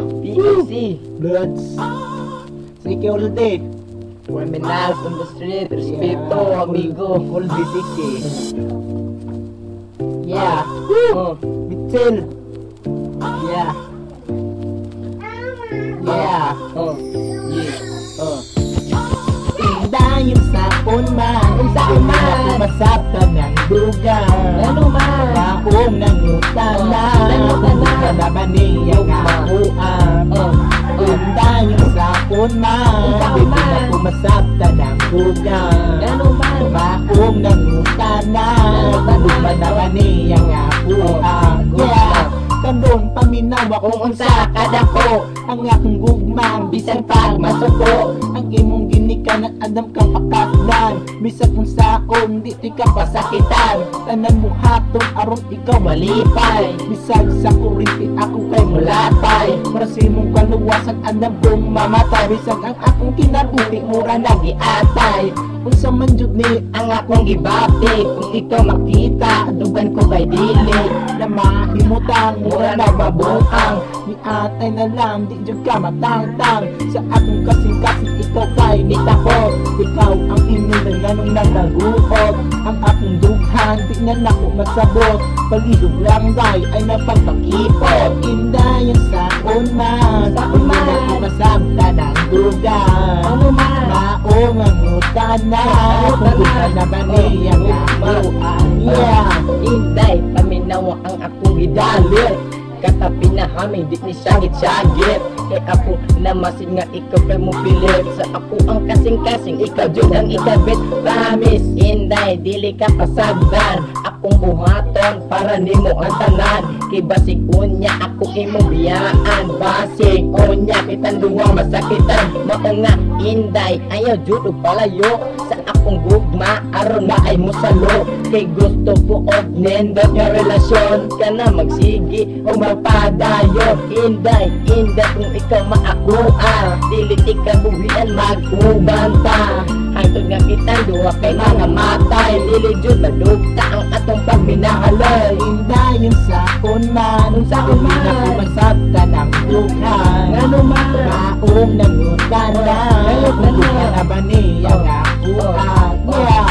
PFC. Bloods. Security. Criminals on the street. Respeto, amigo. Full City. Yeah. Mitchell. Yeah. Yeah. Yeah. Tinda yung sapon man. Yung sapon man. Masapta ng duga. Ano man. Baong ng utana. Kalaban niya nga buang. Tinda yung sapon man. Masapta ng duga. Ano man. Baong ng utana. Kalaban niya nga buang. Yeah. Karon paminaw akong unsa kadako ang akong gugmang bisan pag masuko ang imong ginikanan adam kang pakasdan bisan unsa akong di ka pasakitan tanan mo hatong aron ikaw malipay bisag sa kurinti ako kay mulatay para sa imong kaluwasan andam kong mamatay bisan ang akong kinabuhi mura nagiatay unsa man jud ni ang akong gibati kung ikaw makita dugan ko kay dili na mahimutan mura na babuang ni atay na lang di jud ka matangtang sa akong kasing-kasing ikaw kay nitako ikaw ang inyong ganong nagaguhot ang akong dughan di na nako masabot palihog lang day ay napagpakipot indayan sa unman hindi na ko masabta ng dugan Ano man. maong ang utana kung dugan na ba niya nga buang yeah Inday, paminaw ang akong gidalit. Katapi na haming di ni sagit-sagit. Kay ako namasin nga ikaw kay mo pilit. Sa ako ang kasing-kasing ikaw jud ang ikabit. Promise, Inday, dili ka pasagdan. Akong buhaton para nimo ang tanan. Kay basig unya ako imong biyaan. Basig unya kitang duwa masakitan. Mao nga Inday, ayaw jud og palayo. Sa akong gugma aron na ay musalo. Kay gusto ko og nindot nga relasyon. Kana magsigi o magpadayon. Inday, Inday kung ikaw maakuha dili ikaw buhian mag-uban pa. Hangtod nga kita duha kay mga matay. Dili jud madugta ang atong pagminahalay. Indayon sa kunman Sa kunman. Hindi na kumasabta ng dughan Ano man. Maong nangutan na Kung dugan na ba niya nga buang Yeah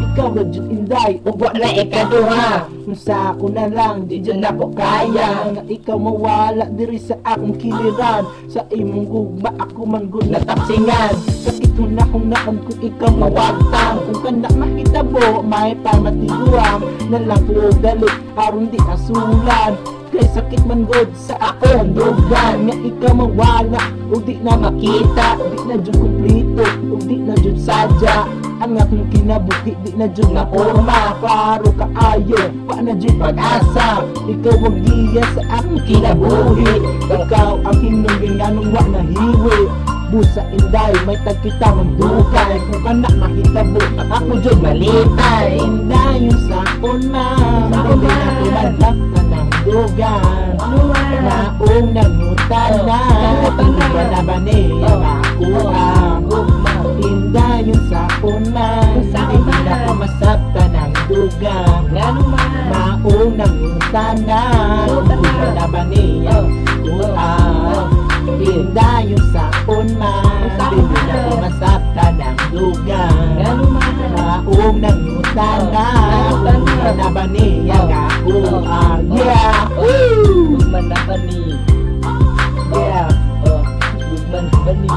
Ikaw na jud Inday Ubo na ikaduha. Sa ako na lang di dyan ako kaya Nga ikaw mawala diri sa akong kiliran Sa imong gugma ako manggod na tapsingan Sakit na kung naon kung ikaw mawagtang Kung ka na makitabo may pamatiguam Na lang po dali aron di asulan Kay sakit man god sa akong dugan Nga ikaw mawala o di na makita Di na dyan kumplito o di na dyan sadya Ang akong kinabuhi di na dyan na forma Paro kaayo pa na dyan pag-asa Ikaw ang giya sa akong kinabuhi Ikaw ang hinungin anong wa na hiwi Busa Inday may tagkita magdukay Kung ka na mahitabo ako dyan malipay Inday yung sakon man Hindi na tumalak na ng dugan Maong nangutan na Kung ka na ba niya makuha Inday yung sakon man Hindi na kumasapta ng dugan Maong nangutan na Kung ka na ba niya makuha Tinda yung sakon man Hindi na kumasapta ng dugan Maong nangutan na Kung na ba niya kakuha Yeah! Woo! Gugman na ba ni? Yeah! Gugman na ba ni?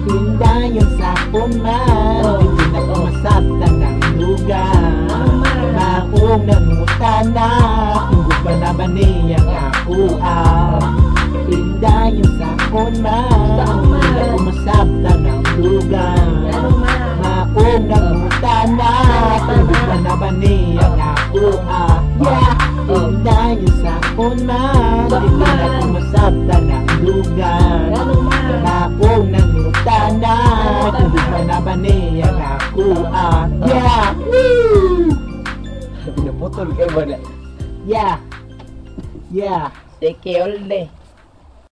Tinda yung sakon man Hindi na kumasapta ng dugan Maong nangutan na Kung na ba niya kakuha Tinda yung sakon man Hindi na kumasapta ng dugan Maong nangutan na Kung na ba niya kakuha Yeah! Tinda yung sakon man Hindi na kumasapta ng dugan Maong nangutan na Kung na ba niya kakuha Yeah! Woo! Pinaputol kayo ba na? Yeah! Yeah! Take care all day.